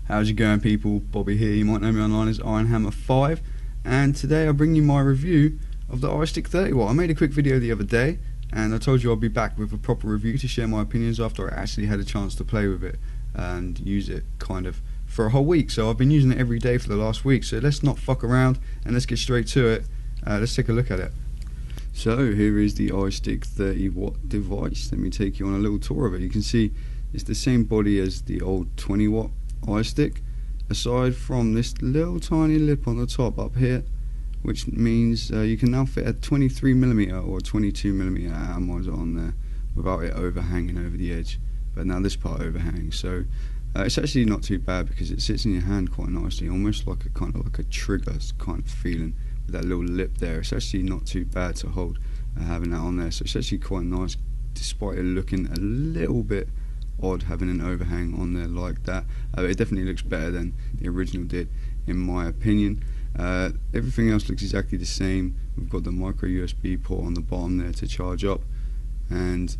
How's it going, people? Bobby here. You might know me online as Ironhammer5, and today I bring you my review of the iStick 30W. I made a quick video the other day and I told you I'd be back with a proper review to share my opinions after I actually had a chance to play with it and use it kind of for a whole week. So I've been using it every day for the last week, so let's not fuck around and let's get straight to it. Let's take a look at it. So here is the iStick 30W device. Let me take you on a little tour of it. You can see it's the same body as the old 20W iStick, aside from this little tiny lip on the top up here, which means you can now fit a 23mm or 22mm atomizer on there without it overhanging over the edge. But now this part overhangs, so it's actually not too bad because it sits in your hand quite nicely, almost like a kind of like a trigger kind of feeling with that little lip there. It's actually not too bad to hold having that on there, so it's actually quite nice despite it looking a little bit odd having an overhang on there like that. It definitely looks better than the original did in my opinion. Everything else looks exactly the same. We've got the micro USB port on the bottom there to charge up, and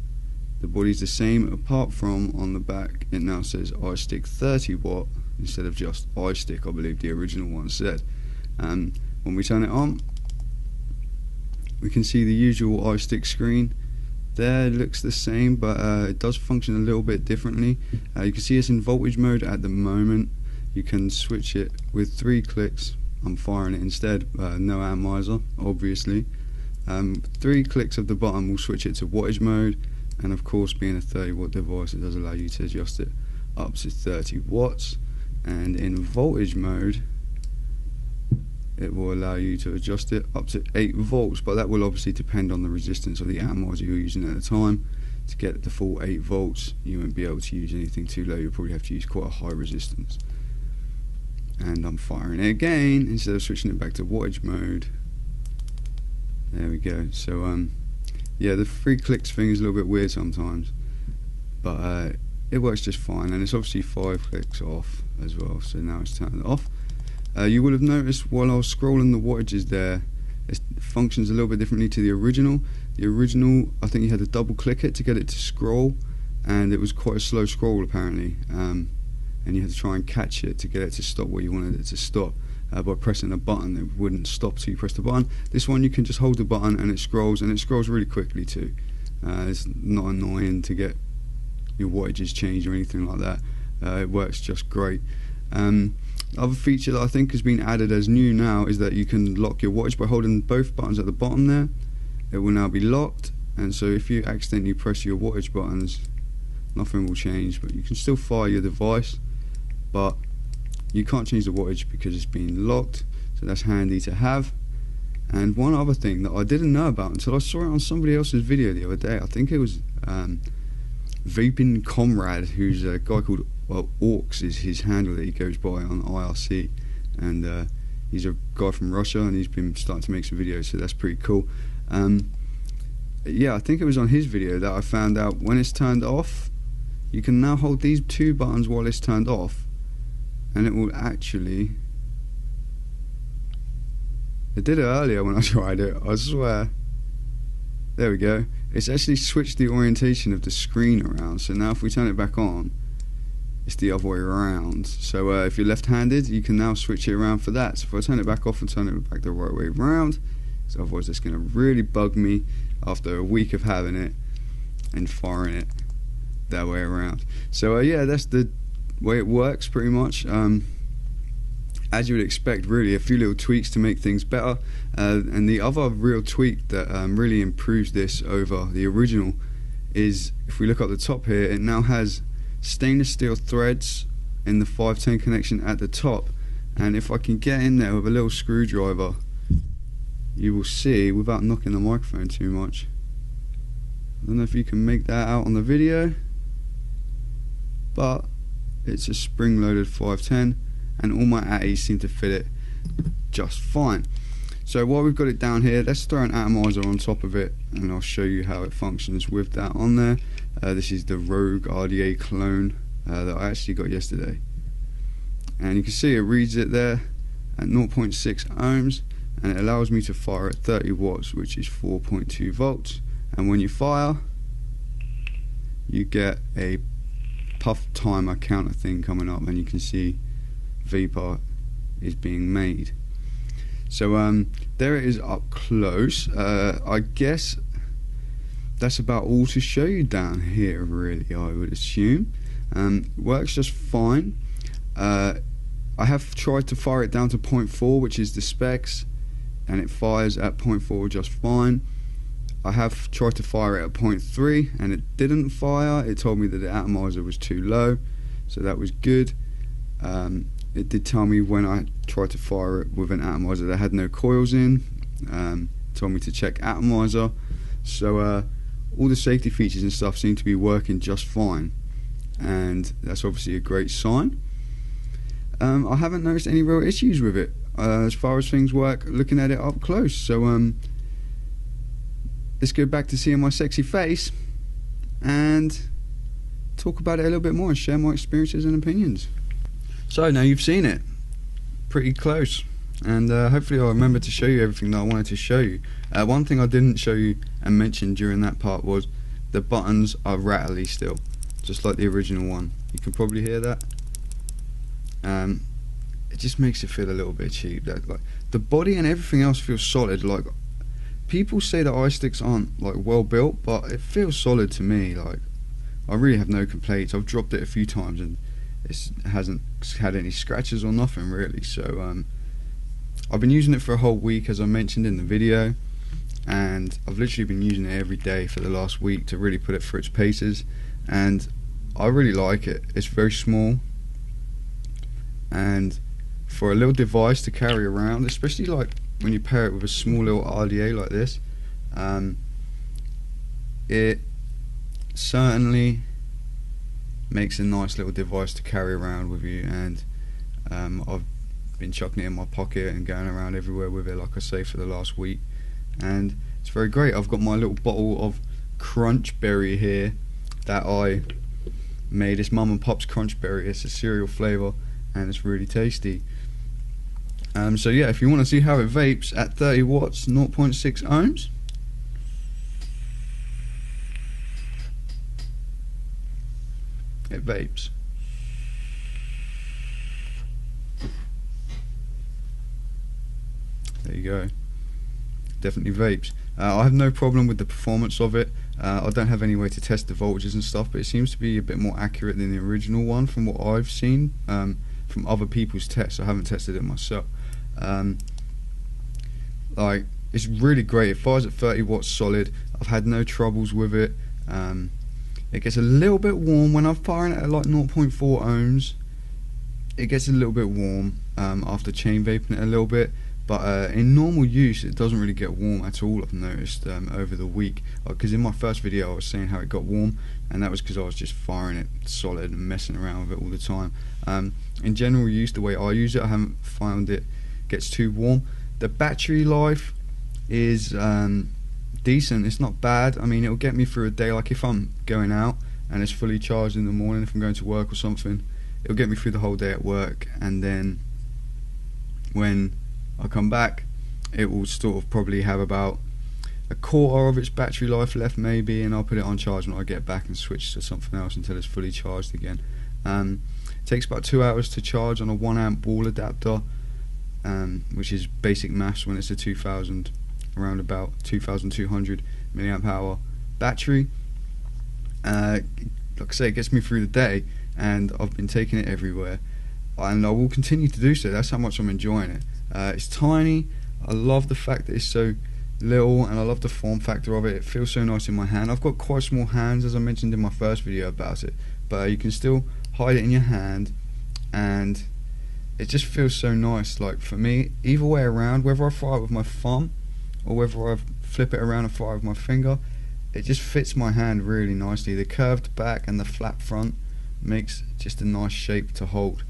the body's the same apart from on the back it now says iStick 30W instead of just iStick, I believe the original one said. When we turn it on, we can see the usual iStick screen. There, it looks the same, but it does function a little bit differently. You can see it's in voltage mode at the moment. You can switch it with 3 clicks. I'm firing it instead, no atomizer, obviously. 3 clicks of the button will switch it to wattage mode, and of course, being a 30W device, it does allow you to adjust it up to 30 watts. And in voltage mode, it will allow you to adjust it up to 8 volts, but that will obviously depend on the resistance of the atomizer you're using at the time. To get the full 8 volts, you won't be able to use anything too low. You'll probably have to use quite a high resistance. And I'm firing it again instead of switching it back to wattage mode. There we go. So yeah, the 3 clicks thing is a little bit weird sometimes, but it works just fine, and it's obviously 5 clicks off as well, so now it's turned off. You will have noticed while I was scrolling the wattages there, it functions a little bit differently to the original. The original, I think you had to double click it to get it to scroll, and it was quite a slow scroll apparently, and you had to try and catch it to get it to stop where you wanted it to stop. By pressing a button, it wouldn't stop till you press the button. This one you can just hold the button and it scrolls really quickly too. It's not annoying to get your wattages changed or anything like that. It works just great. Other feature that I think has been added as new now is that you can lock your wattage by holding both buttons at the bottom there. It will now be locked, and so if you accidentally press your wattage buttons, nothing will change, but you can still fire your device, but you can't change the wattage because it's been locked, so that's handy to have. And one other thing that I didn't know about until I saw it on somebody else's video the other day, I think it was Vaping Comrade, who's a guy called, well, Orcs is his handle that he goes by on IRC, and he's a guy from Russia, and he's been starting to make some videos, so that's pretty cool. Yeah, I think it was on his video that I found out when it's turned off, you can now hold these 2 buttons while it's turned off, and it will actually... It did it earlier when I tried it, I swear. There we go. It's actually switched the orientation of the screen around, so now if we turn it back on, it's the other way around. So if you're left-handed, you can now switch it around for that. So if I turn it back off and turn it back the right way around, so otherwise it's going to really bug me after a week of having it and firing it that way around. So yeah, that's the way it works pretty much. As you would expect, really, a few little tweaks to make things better, and the other real tweak that really improves this over the original is, if we look at the top here, it now has stainless steel threads in the 510 connection at the top, and if I can get in there with a little screwdriver, you will see, without knocking the microphone too much, I don't know if you can make that out on the video, but it's a spring-loaded 510, and all my atties seem to fit it just fine. So while we've got it down here, let's throw an atomizer on top of it, and I'll show you how it functions with that on there. This is the Rogue RDA clone that I actually got yesterday, and you can see it reads it there at 0.6 ohms, and it allows me to fire at 30 watts, which is 4.2 volts. And when you fire, you get a puff timer counter thing coming up, and you can see vapor is being made. So there it is up close. I guess that's about all to show you down here, really, I would assume. Works just fine. I have tried to fire it down to 0.4, which is the specs, and it fires at 0.4 just fine. I have tried to fire it at 0.3 and it didn't fire. It told me that the atomizer was too low, so that was good. It did tell me when I tried to fire it with an atomizer that had no coils in. Told me to check atomizer. So all the safety features and stuff seem to be working just fine, and that's obviously a great sign. I haven't noticed any real issues with it as far as things work looking at it up close. So let's go back to seeing my sexy face and talk about it a little bit more and share my experiences and opinions. So now you've seen it pretty close, and hopefully I'll remember to show you everything that I wanted to show you. One thing I didn't show you and mention during that part was the buttons are rattly still, just like the original one. You can probably hear that. It just makes it feel a little bit cheap. That, like, the body and everything else feels solid. Like, people say that iSticks aren't like well built, but it feels solid to me. Like, I really have no complaints. I've dropped it a few times and it hasn't had any scratches or nothing really. So I've been using it for a whole week, as I mentioned in the video, and I've literally been using it every day for the last week to really put it through its paces, and I really like it. It's very small, and for a little device to carry around, especially like when you pair it with a small little RDA like this, it certainly makes a nice little device to carry around with you. And I've been chucking it in my pocket and going around everywhere with it, like I say, for the last week, and it's very great. I've got my little bottle of Crunch Berry here that I made. It's Mum and Pop's Crunch Berry. It's a cereal flavour and it's really tasty. So yeah, if you want to see how it vapes at 30 watts, 0.6 ohms, it vapes. There you go. Definitely vapes. I have no problem with the performance of it. I don't have any way to test the voltages and stuff, but it seems to be a bit more accurate than the original one from what I've seen from other people's tests. I haven't tested it myself. Like, it's really great. It fires at 30 watts solid. I've had no troubles with it. It gets a little bit warm when I'm firing it at like 0.4 ohms. It gets a little bit warm after chain vaping it a little bit, but in normal use it doesn't really get warm at all, I've noticed over the week. Because in my first video I was saying how it got warm, and that was because I was just firing it solid and messing around with it all the time. In general use, the way I use it, I haven't found it gets too warm. The battery life is decent. It's not bad. I mean, it'll get me through a day. Like if I'm going out and it's fully charged in the morning, if I'm going to work or something, it'll get me through the whole day at work, and then when I come back it will sort of probably have about a quarter of its battery life left maybe, and I'll put it on charge when I get back and switch to something else until it's fully charged again. It takes about 2 hours to charge on a 1 amp wall adapter, which is basic maths when it's a 2000, around about 2200 milliamp hour battery. Like I say, it gets me through the day, and I've been taking it everywhere, and I will continue to do so. That's how much I'm enjoying it. It's tiny. I love the fact that it's so little, and I love the form factor of it. It feels so nice in my hand. I've got quite small hands, as I mentioned in my first video about it, but you can still hide it in your hand, and it just feels so nice. Like for me, either way around, whether I fire it with my thumb or whether I flip it around and fire with my finger, it just fits my hand really nicely. The curved back and the flat front makes just a nice shape to hold.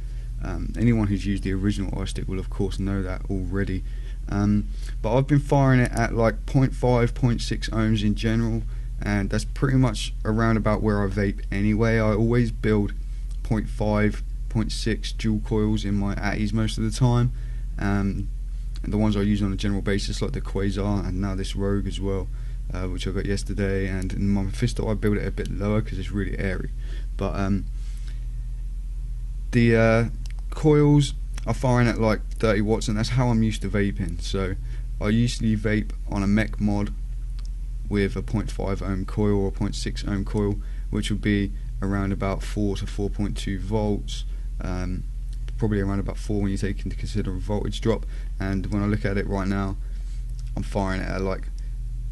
Anyone who's used the original iStick will of course know that already. But I've been firing it at like 0.5, 0.6 ohms in general, and that's pretty much around about where I vape anyway. I always build 0.5, 0.6 dual coils in my Atties most of the time, and the ones I use on a general basis, like the Quasar and now this Rogue as well, which I got yesterday. And in my Mephisto I build it a bit lower because it's really airy. But the coils I fire in at like 30 watts, and that's how I'm used to vaping. So I usually vape on a mech mod with a 0.5 ohm coil or 0.6 ohm coil, which would be around about 4 to 4.2 volts, probably around about 4 when you take into consider a voltage drop. And when I look at it right now, I'm firing it at like,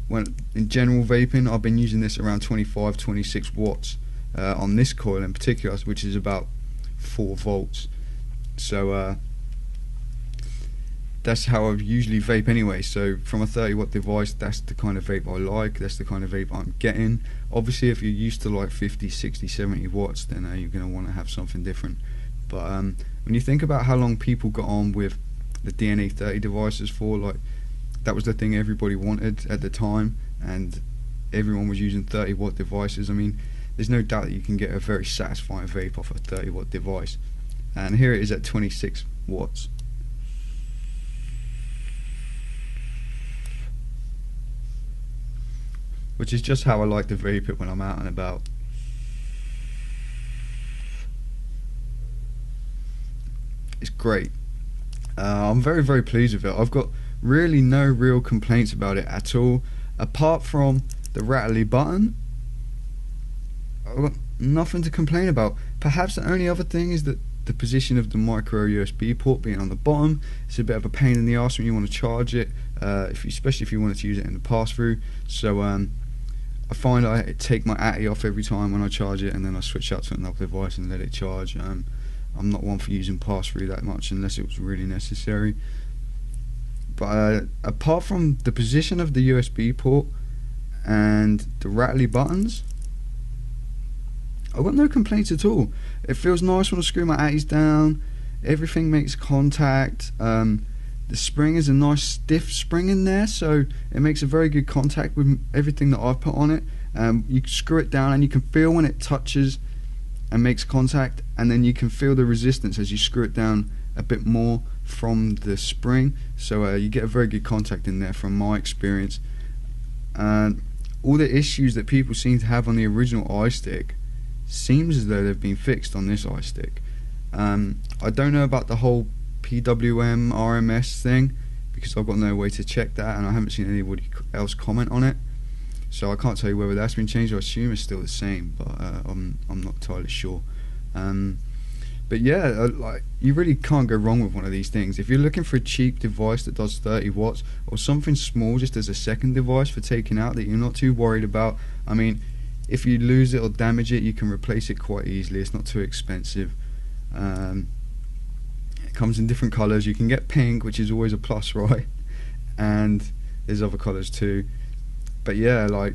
when in general vaping, I've been using this around 25-26 watts on this coil in particular, which is about 4 volts. So that's how I usually vape anyway. So from a 30 watt device, that's the kind of vape I like, that's the kind of vape I'm getting. Obviously if you're used to like 50, 60, 70 watts, then you're going to want to have something different. But when you think about how long people got on with the DNA 30 devices for, like, that was the thing everybody wanted at the time, and everyone was using 30 watt devices. I mean, there's no doubt that you can get a very satisfying vape off a 30 watt device. And here it is at 26 watts. Which is just how I like to vape it when I'm out and about. It's great. I'm very, very pleased with it. I've got really no real complaints about it at all, apart from the rattly button. I've got nothing to complain about. Perhaps the only other thing is that the position of the micro USB port being on the bottom. It's a bit of a pain in the arse when you want to charge it, especially if you wanted to use it in the pass-through. So I find I take my ATI off every time when I charge it, and then I switch out to another device and let it charge. I'm not one for using pass-through that much unless it was really necessary. But apart from the position of the USB port and the rattly buttons, I've got no complaints at all. It feels nice when I screw my ATIs down. Everything makes contact. The spring is a nice stiff spring in there, so it makes a very good contact with everything that I've put on it. You can screw it down and you can feel when it touches and makes contact, and then you can feel the resistance as you screw it down a bit more from the spring. So you get a very good contact in there from my experience. All the issues that people seem to have on the original iStick seems as though they've been fixed on this iStick. I don't know about the whole PWM RMS thing, because I've got no way to check that, and I haven't seen anybody else comment on it, so I can't tell you whether that's been changed. I assume it's still the same, but I'm not entirely sure. But yeah, like, you really can't go wrong with one of these things. If you're looking for a cheap device that does 30 watts, or something small just as a second device for taking out that you're not too worried about, I mean, if you lose it or damage it, you can replace it quite easily. It's not too expensive. It comes in different colours. You can get pink, which is always a plus, right? And there's other colours too. But yeah, like,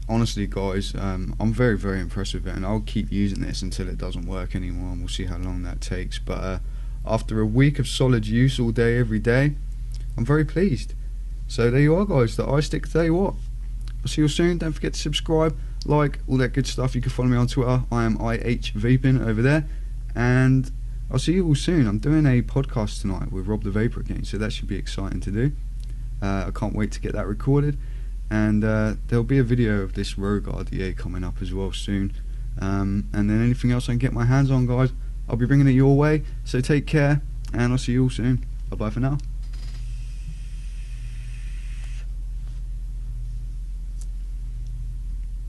honestly guys, I'm very, very impressed with it, and I'll keep using this until it doesn't work anymore, and we'll see how long that takes. But after a week of solid use all day, every day, I'm very pleased. So there you are guys, the iStick 30 watt. I'll see you soon. Don't forget to subscribe, like, all that good stuff. You can follow me on Twitter. I am IHVaping over there, and I'll see you all soon. I'm doing a podcast tonight with Rob the Vapor again, so that should be exciting to do. I can't wait to get that recorded. And there'll be a video of this Rogue RDA coming up as well soon, and then anything else I can get my hands on, guys, I'll be bringing it your way. So take care, and I'll see you all soon. Bye bye for now.